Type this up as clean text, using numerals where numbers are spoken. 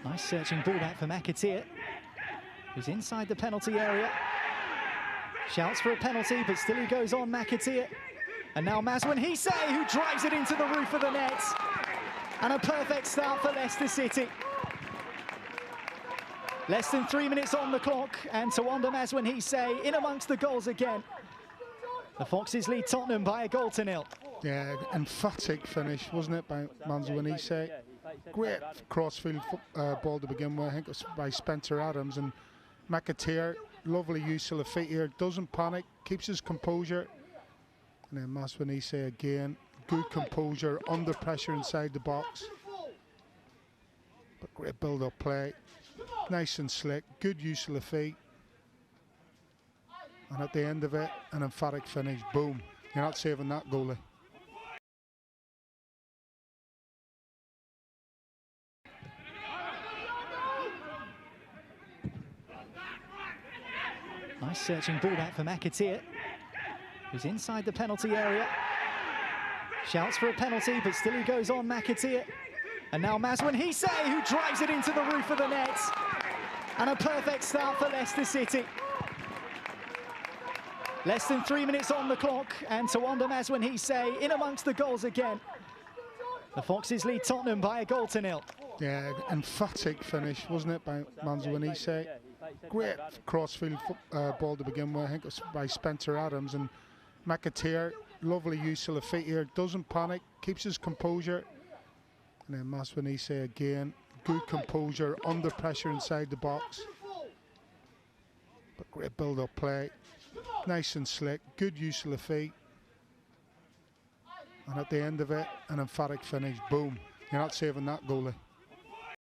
Nice searching ball back for McAteer, who's inside the penalty area. Shouts for a penalty, but still he goes on, McAteer. And now Maswanhise, who drives it into the roof of the net. And a perfect start for Leicester City. Less than 3 minutes on the clock, and Tawanda Maswanhise in amongst the goals again. The Foxes lead Tottenham by a goal to nil. Yeah, emphatic finish, wasn't it, by Maswanhise? Great crossfield ball to begin with. I think it was by Spencer Adams, and McAteer, lovely use of the feet here, doesn't panic, keeps his composure. And then Maswanhise again, good composure, under pressure inside the box. But great build-up play, nice and slick, good use of the feet. And at the end of it, an emphatic finish, boom. You're not saving that, goalie. Nice searching ball back for McAteer, who's inside the penalty area. Shouts for a penalty, but still he goes on, McAteer. And now Maswanhise, who drives it into the roof of the net. And a perfect start for Leicester City. Less than 3 minutes on the clock, and Tawanda Maswanhise in amongst the goals again. The Foxes lead Tottenham by a goal to nil. Yeah, emphatic finish, wasn't it, by Maswanhise? Great crossfield ball to begin with. I think it was by Spencer Adams, and McAteer, lovely use of the feet here, doesn't panic, keeps his composure. And then Maswanhise again, good composure, under pressure inside the box. But great build-up play, nice and slick, good use of the feet. And at the end of it, an emphatic finish, boom. You're not saving that, goalie.